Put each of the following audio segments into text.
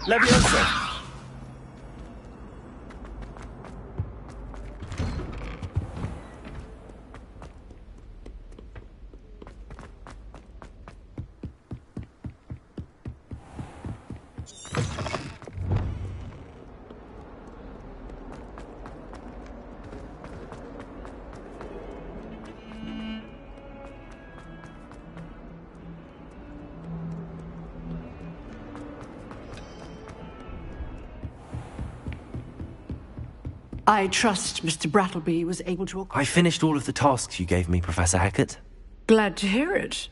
Leviosa! I trust Mr. Brattleby was able to... I finished all of the tasks you gave me, Professor Hackett. Glad to hear it.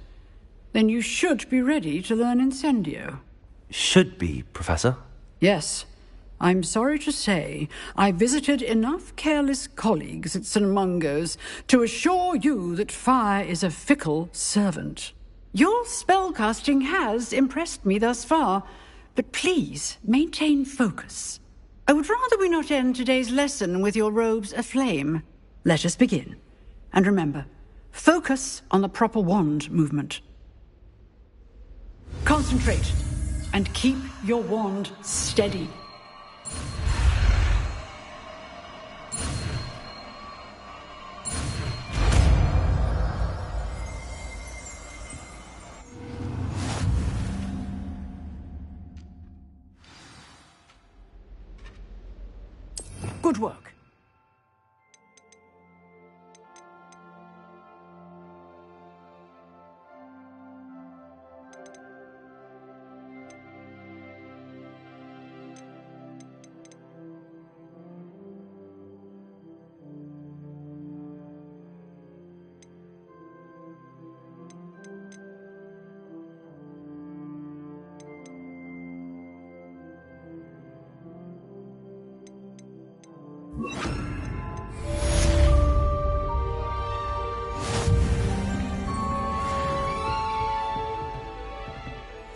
Then you should be ready to learn Incendio. Should be, Professor? Yes. I'm sorry to say, I visited enough careless colleagues at St. Mungo's to assure you that fire is a fickle servant. Your spellcasting has impressed me thus far, but please maintain focus. I would rather we not end today's lesson with your robes aflame. Let us begin. And remember, focus on the proper wand movement. Concentrate, and keep your wand steady. Good work.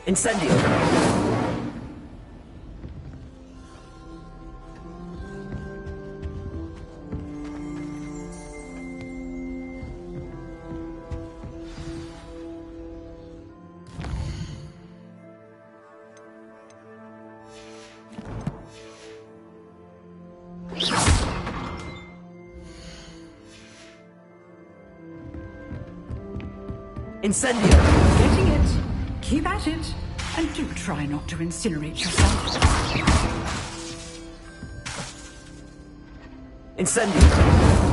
Incendio! Incendio! Getting it. Keep at it. And do try not to incinerate yourself. Incendio!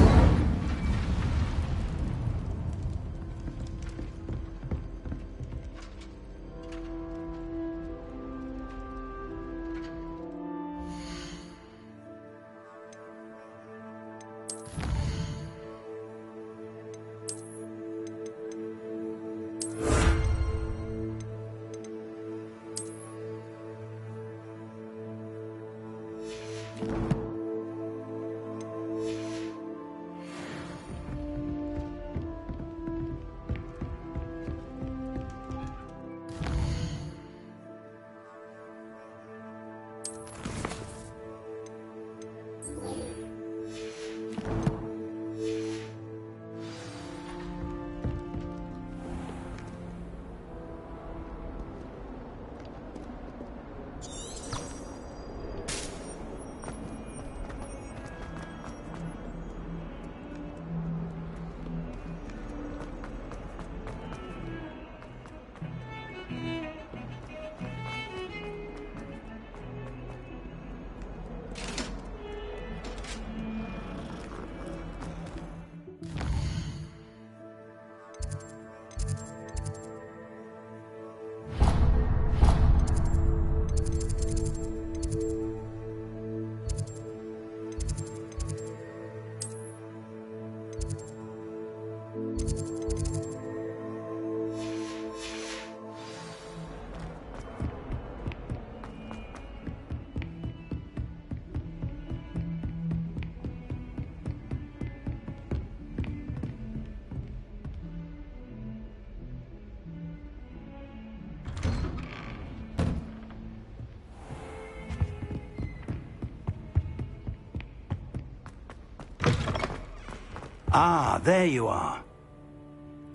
Ah, there you are.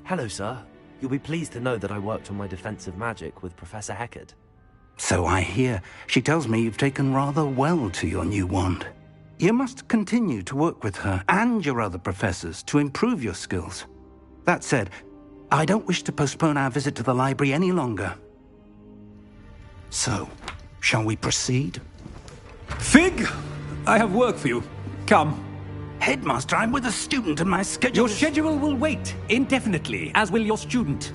Hello, sir. You'll be pleased to know that I worked on my defensive magic with Professor Hackett. So I hear. She tells me you've taken rather well to your new wand. You must continue to work with her and your other professors to improve your skills. That said, I don't wish to postpone our visit to the library any longer. So, shall we proceed? Fig! I have work for you. Come. Headmaster, I'm with a student and my schedule Your schedule will wait indefinitely, as will your student.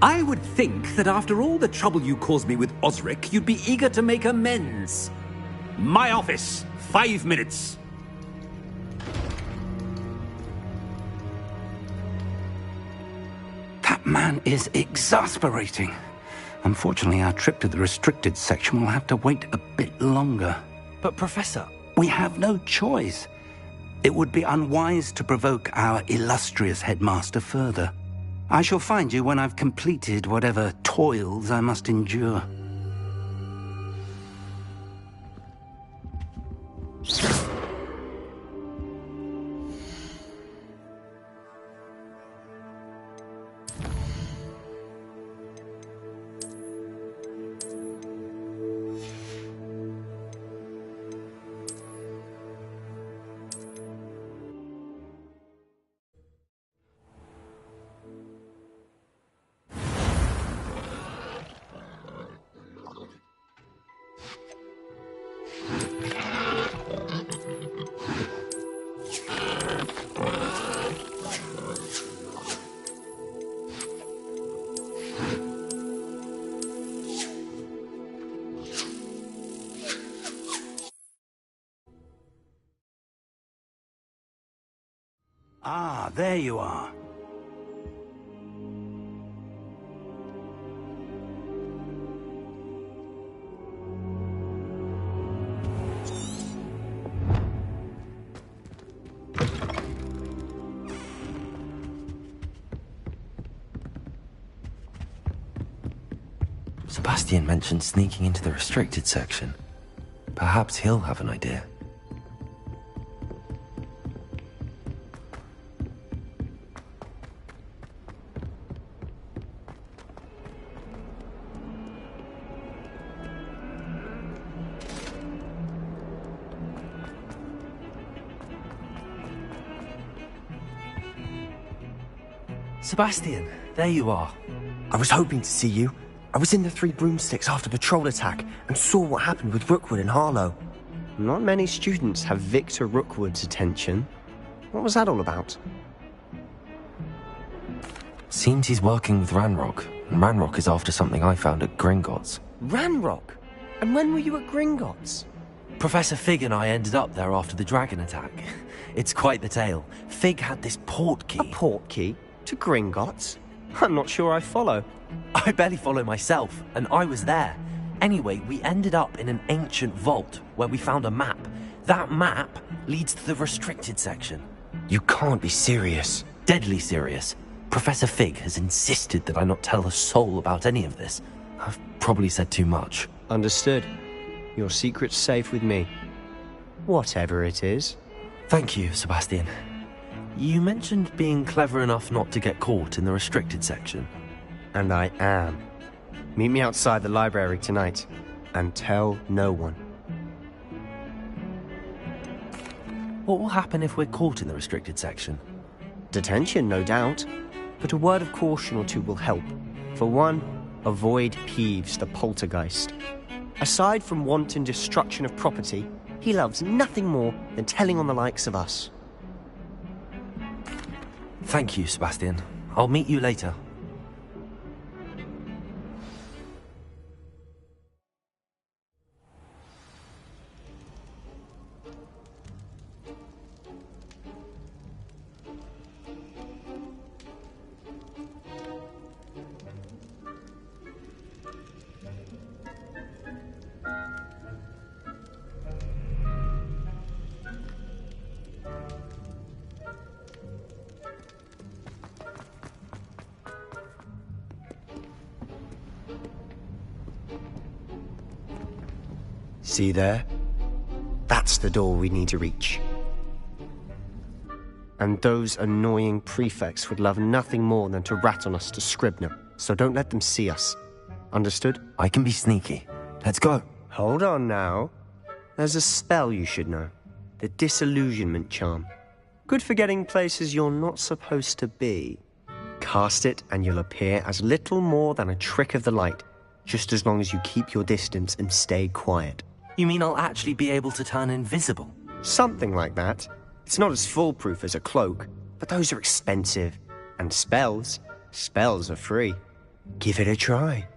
I would think that after all the trouble you caused me with Osric, you'd be eager to make amends. My office, 5 minutes. That man is exasperating. Unfortunately, our trip to the restricted section will have to wait a bit longer. But Professor... We have no choice. It would be unwise to provoke our illustrious headmaster further. I shall find you when I've completed whatever toils I must endure. Ah, there you are. Sebastian mentioned sneaking into the restricted section. Perhaps he'll have an idea. Sebastian, there you are. I was hoping to see you. I was in the Three Broomsticks after patrol attack and saw what happened with Rookwood and Harlow. Not many students have Victor Rookwood's attention. What was that all about? Seems he's working with Ranrock, and Ranrock is after something I found at Gringotts. Ranrock? And when were you at Gringotts? Professor Fig and I ended up there after the dragon attack. It's quite the tale. Fig had this port key. A port key? To Gringotts? I'm not sure I follow. I barely follow myself, and I was there. Anyway, we ended up in an ancient vault where we found a map. That map leads to the restricted section. You can't be serious. Deadly serious. Professor Fig has insisted that I not tell a soul about any of this. I've probably said too much. Understood. Your secret's safe with me. Whatever it is. Thank you, Sebastian. You mentioned being clever enough not to get caught in the restricted section. And I am. Meet me outside the library tonight, and tell no one. What will happen if we're caught in the restricted section? Detention, no doubt. But a word of caution or two will help. For one, avoid Peeves, the poltergeist. Aside from wanton destruction of property, he loves nothing more than telling on the likes of us. Thank you, Sebastian. I'll meet you later. See there? That's the door we need to reach. And those annoying prefects would love nothing more than to rat on us to Scribner, so don't let them see us. Understood? I can be sneaky. Let's go. Hold on now. There's a spell you should know. The Disillusionment Charm. Good for getting places you're not supposed to be. Cast it and you'll appear as little more than a trick of the light, just as long as you keep your distance and stay quiet. You mean I'll actually be able to turn invisible? Something like that. It's not as foolproof as a cloak, but those are expensive. And spells are free. Give it a try.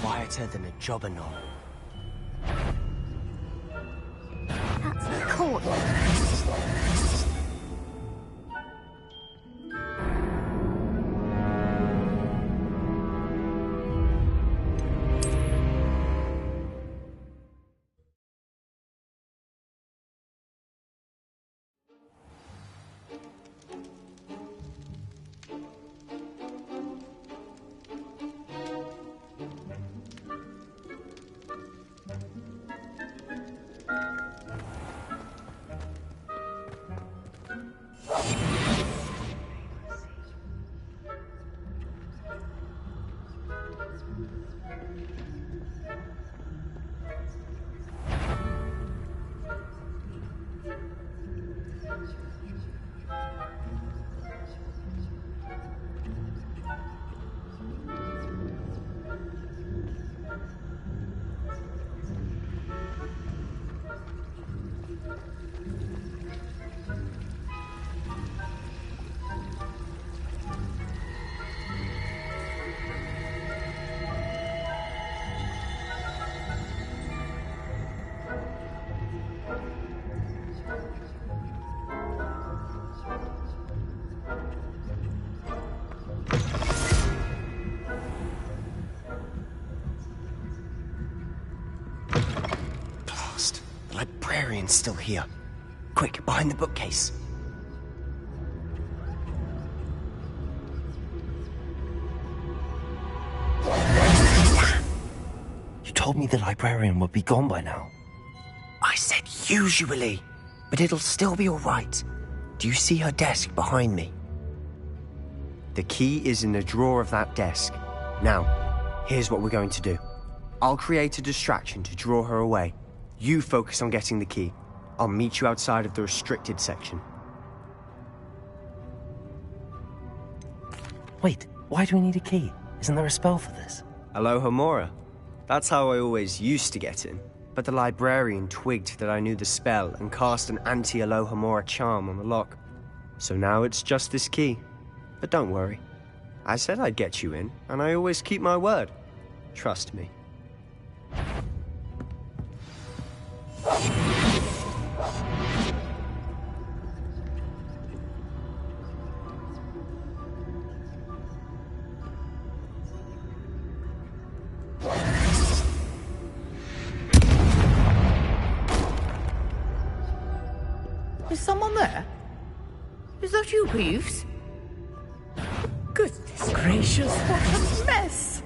Quieter than a jobberknoll. That's a court. The librarian's still here. Quick, behind the bookcase. You told me the librarian would be gone by now. I said usually, but it'll still be all right. Do you see her desk behind me? The key is in the drawer of that desk. Now, here's what we're going to do. I'll create a distraction to draw her away. You focus on getting the key. I'll meet you outside of the restricted section. Wait, why do we need a key? Isn't there a spell for this? Alohomora. That's how I always used to get in. But the librarian twigged that I knew the spell and cast an anti-Alohomora charm on the lock. So now it's just this key. But don't worry. I said I'd get you in, and I always keep my word. Trust me. Is someone there? Is that you, Peeves? Goodness gracious, what a mess!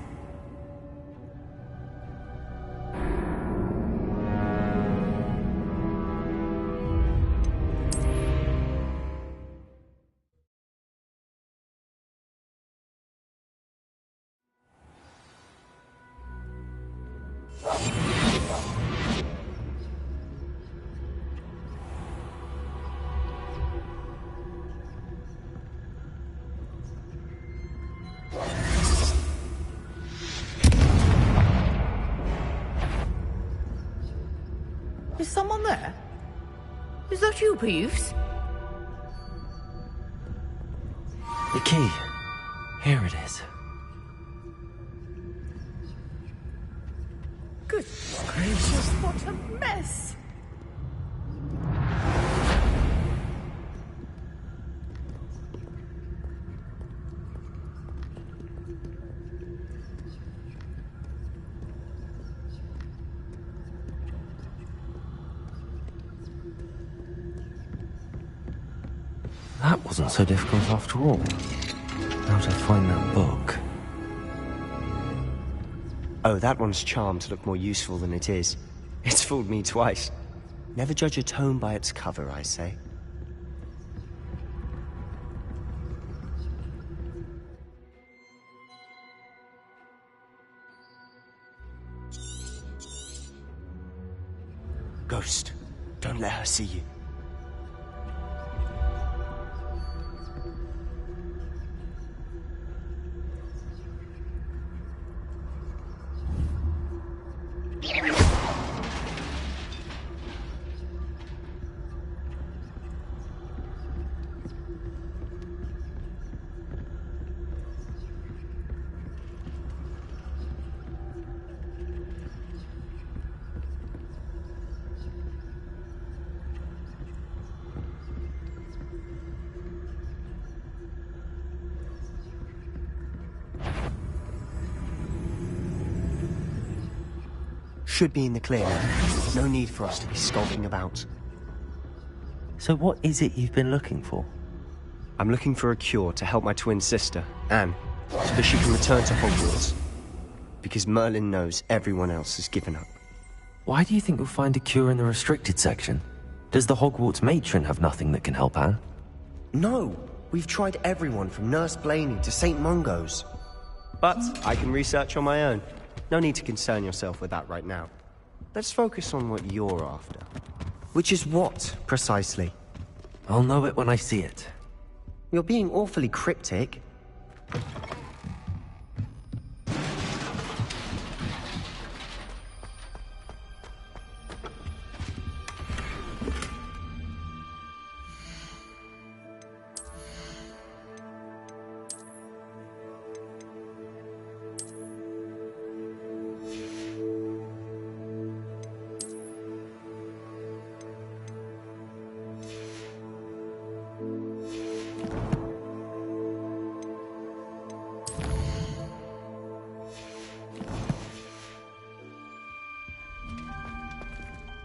Is someone there? Is that you, Peeves? The key. Here it is. Goodness gracious, what a mess! That wasn't so difficult after all. How to find that book? Oh, that one's charmed to look more useful than it is. It's fooled me twice. Never judge a tome by its cover, I say. Ghost, don't let her see you. Should be in the clear now. No need for us to be skulking about. So what is it you've been looking for? I'm looking for a cure to help my twin sister, Anne, so that she can return to Hogwarts. Because Merlin knows everyone else has given up. Why do you think you'll find a cure in the restricted section? Does the Hogwarts matron have nothing that can help Anne? No! We've tried everyone from Nurse Blaney to St. Mungo's. But I can research on my own. No need to concern yourself with that right now. Let's focus on what you're after. Which is what, precisely? I'll know it when I see it. You're being awfully cryptic.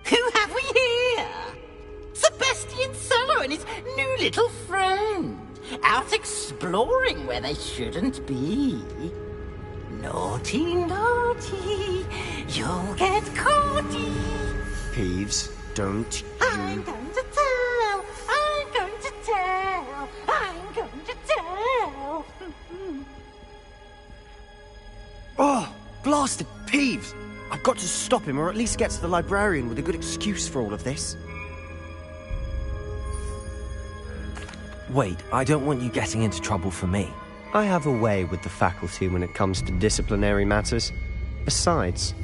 Who have we here? Sebastian Sallow and his new little friend. Out exploring where they shouldn't be. Naughty, naughty. You'll get caughty. Peeves, don't I'm going to tell. I'm going to tell. I'm going to tell. Oh, blasted Peeves! I've got to stop him, or at least get to the librarian with a good excuse for all of this. Wait, I don't want you getting into trouble for me. I have a way with the faculty when it comes to disciplinary matters. Besides,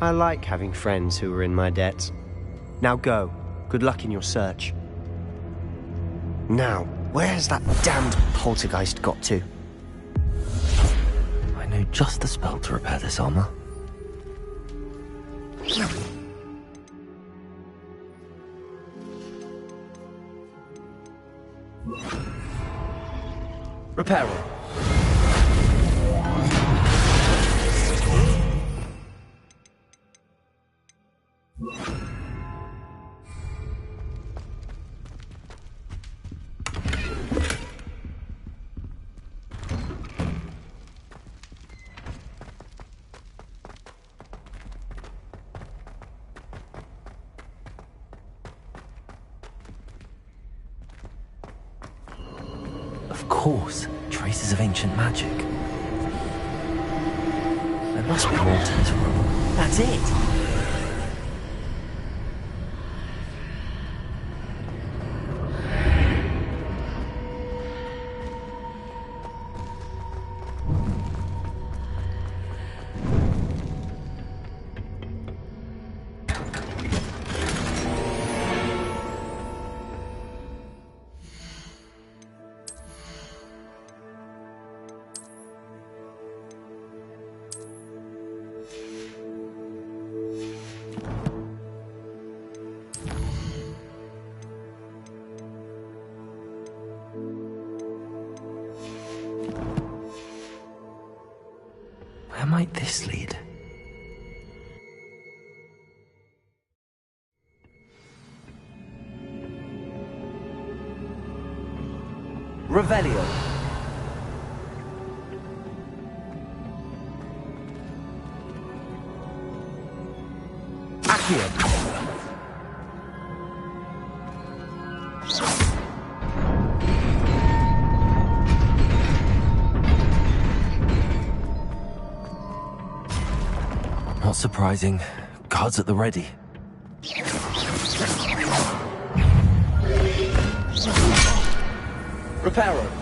I like having friends who are in my debt. Now go. Good luck in your search. Now, where's that damned poltergeist got to? I know just the spell to repair this armor. Repair it. Of course, traces of ancient magic. There must be more to this room. That's it! Where might this lead? Revelio. Accio. Not surprising. Guards at the ready. Reparo.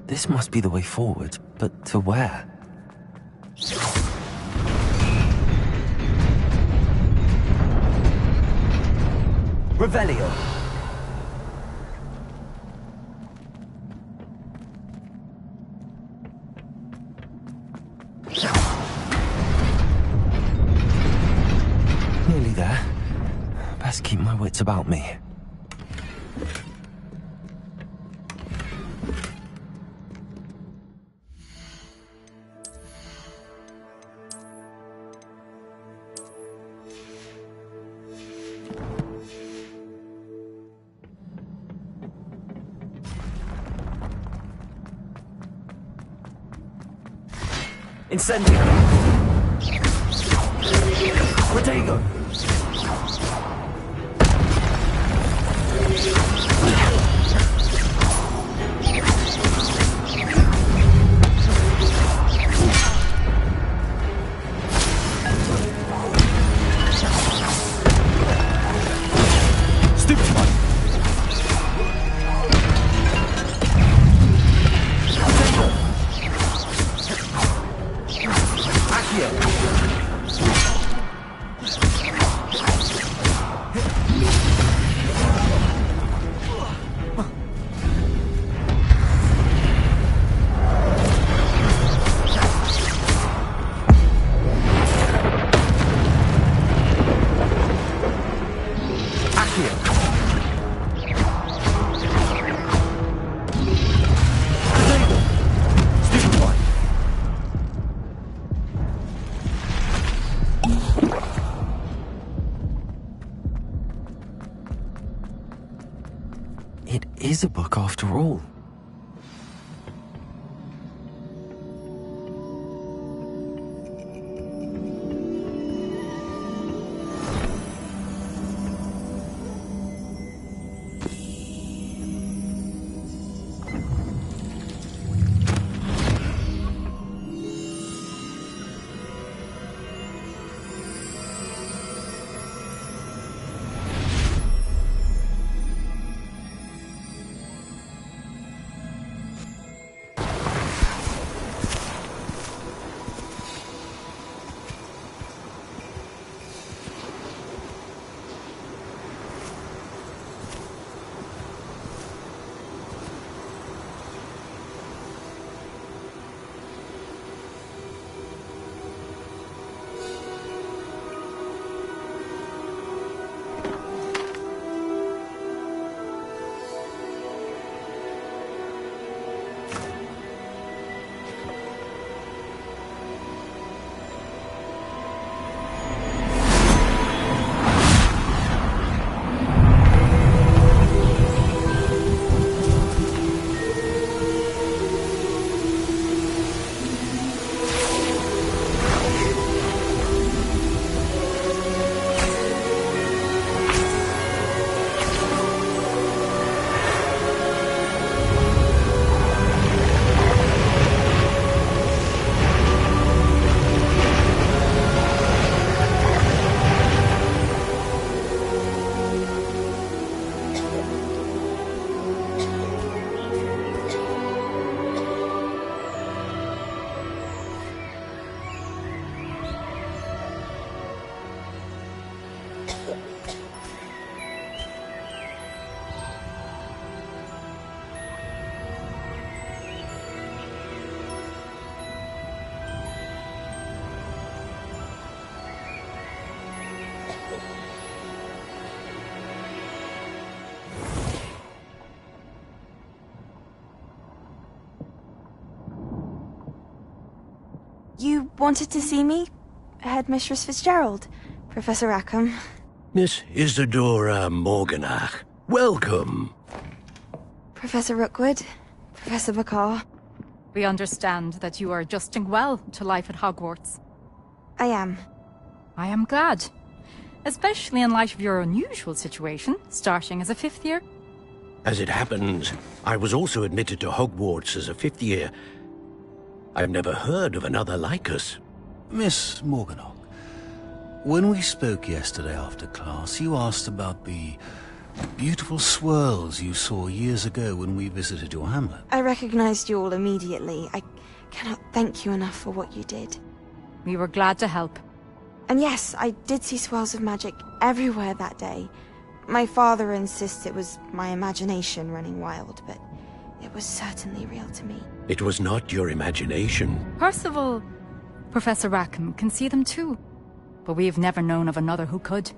This must be the way forward, but to where? Revelio. Nearly there. Best keep my wits about me. Incendio! Protego! It is a book after all. You wanted to see me? Headmistress Fitzgerald, Professor Rackham. Miss Isadora Morganach, welcome. Professor Rookwood, Professor Bakar. We understand that you are adjusting well to life at Hogwarts. I am. I am glad. Especially in light of your unusual situation, starting as a 5th year. As it happens, I was also admitted to Hogwarts as a 5th year. I've never heard of another like us. Miss Morganach, when we spoke yesterday after class, you asked about the beautiful swirls you saw years ago when we visited your hamlet. I recognized you all immediately. I cannot thank you enough for what you did. We were glad to help. And yes, I did see swirls of magic everywhere that day. My father insists it was my imagination running wild, but it was certainly real to me. It was not your imagination. Percival, Professor Rackham can see them too. But we have never known of another who could.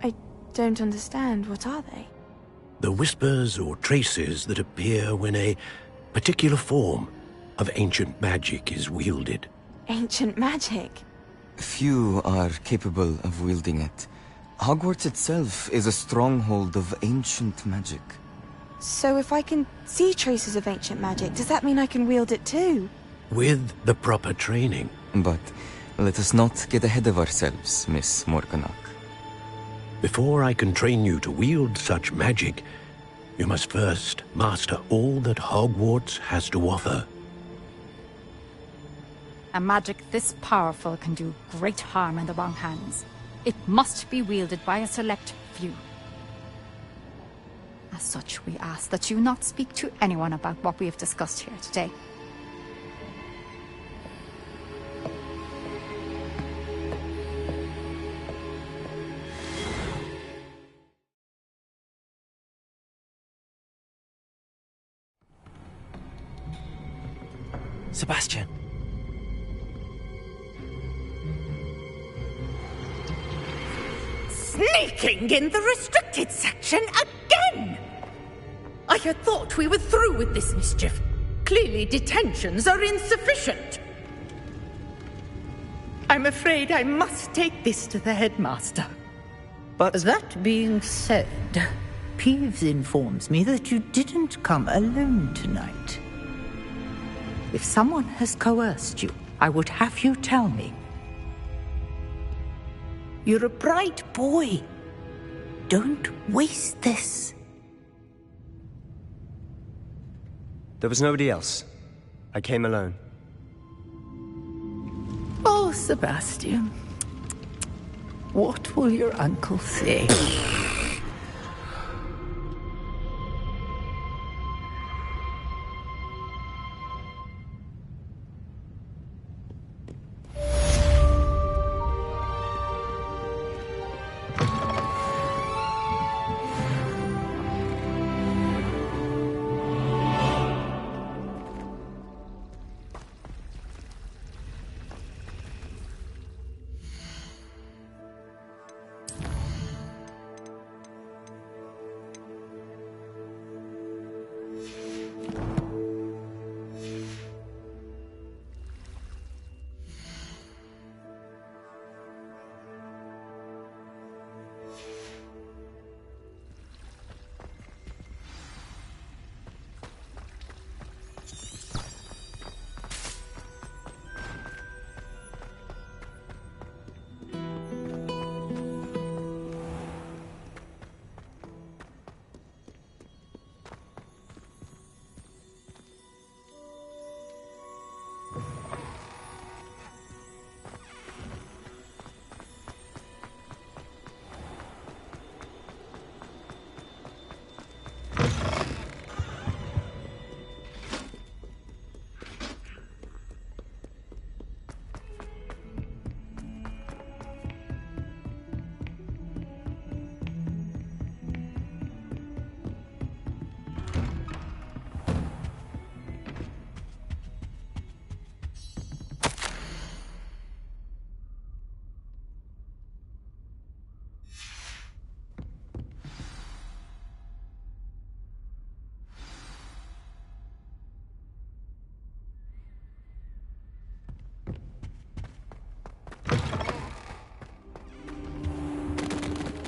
I don't understand. What are they? The whispers or traces that appear when a particular form of ancient magic is wielded. Ancient magic? Few are capable of wielding it. Hogwarts itself is a stronghold of ancient magic. So if I can see traces of ancient magic, does that mean I can wield it too? With the proper training. But let us not get ahead of ourselves, Miss Morganach. Before I can train you to wield such magic, you must first master all that Hogwarts has to offer. A magic this powerful can do great harm in the wrong hands. It must be wielded by a select few. As such, we ask that you not speak to anyone about what we have discussed here today. Sebastian. Sneaking in the restricted section again! I had thought we were through with this mischief. Clearly detentions are insufficient. I'm afraid I must take this to the headmaster. But that being said, Peeves informs me that you didn't come alone tonight. If someone has coerced you, I would have you tell me. You're a bright boy. Don't waste this. there was nobody else. I came alone. Oh, Sebastian. What will your uncle say?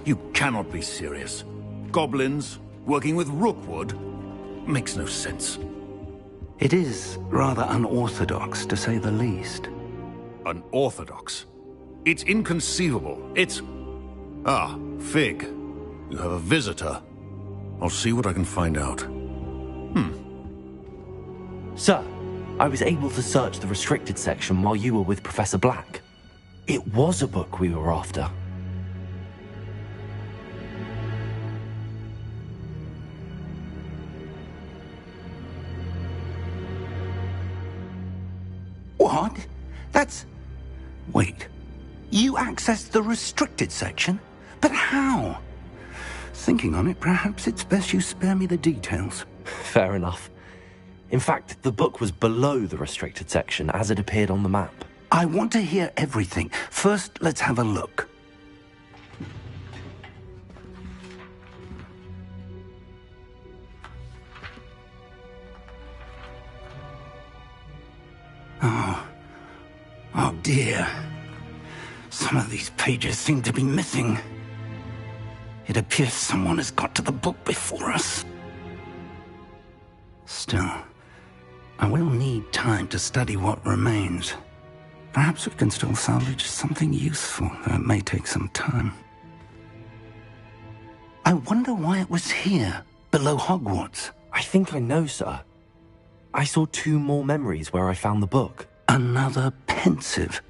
You cannot be serious. Goblins working with Rookwood makes no sense. It is rather unorthodox, to say the least. Unorthodox? It's inconceivable. It's... Ah, Fig. You have a visitor. I'll see what I can find out. Sir, I was able to search the restricted section while you were with Professor Black. It was a book we were after. What? That's... Wait. You accessed the restricted section? But how? Thinking on it, perhaps it's best you spare me the details. Fair enough. In fact, the book was below the restricted section as it appeared on the map. I want to hear everything. First, let's have a look. Oh dear. Some of these pages seem to be missing. It appears someone has got to the book before us. Still, I will need time to study what remains. Perhaps we can still salvage something useful, though it may take some time. I wonder why it was here, below Hogwarts. I think I know, sir. I saw 2 more memories where I found the book. Another pensive.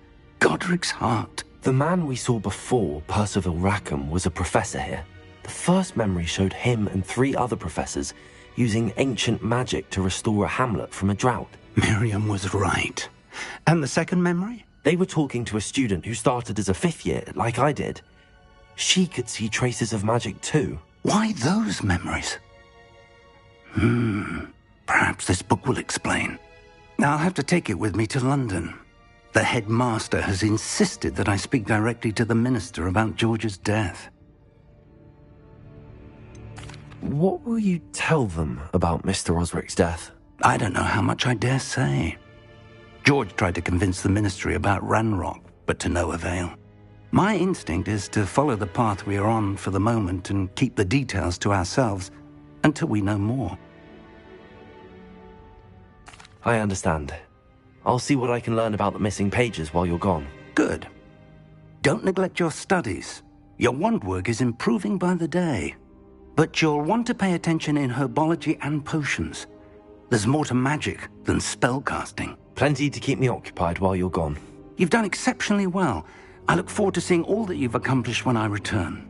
Godric's heart. The man we saw before, Percival Rackham, was a professor here. The first memory showed him and 3 other professors using ancient magic to restore a hamlet from a drought. Miriam was right. And the second memory? They were talking to a student who started as a 5th year, like I did. She could see traces of magic too. Why those memories? Perhaps this book will explain. I'll have to take it with me to London. The headmaster has insisted that I speak directly to the minister about George's death. What will you tell them about Mr. Osric's death? I don't know how much I dare say. George tried to convince the ministry about Ranrock, but to no avail. My instinct is to follow the path we are on for the moment and keep the details to ourselves until we know more. I understand. I'll see what I can learn about the missing pages while you're gone. Good. Don't neglect your studies. Your wand work is improving by the day. But you'll want to pay attention in herbology and potions. There's more to magic than spellcasting. Plenty to keep me occupied while you're gone. You've done exceptionally well. I look forward to seeing all that you've accomplished when I return.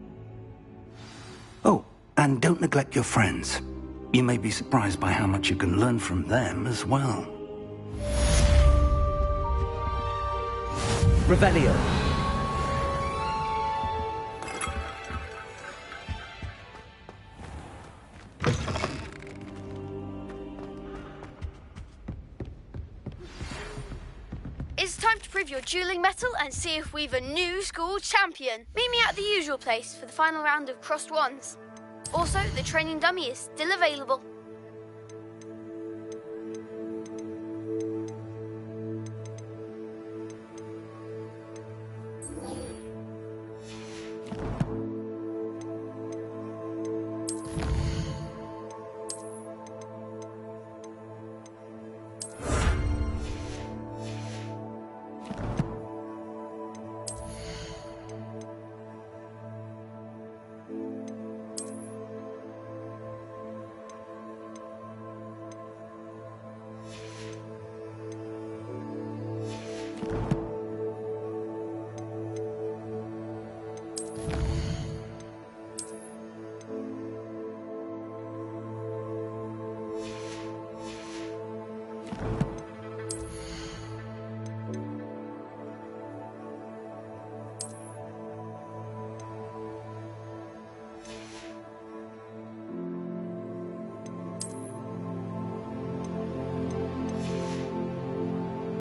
Oh, and don't neglect your friends. You may be surprised by how much you can learn from them as well. Revelio. It's time to prove your dueling mettle and see if we've a new school champion. Meet me at the usual place for the final round of crossed wands. Also, the training dummy is still available.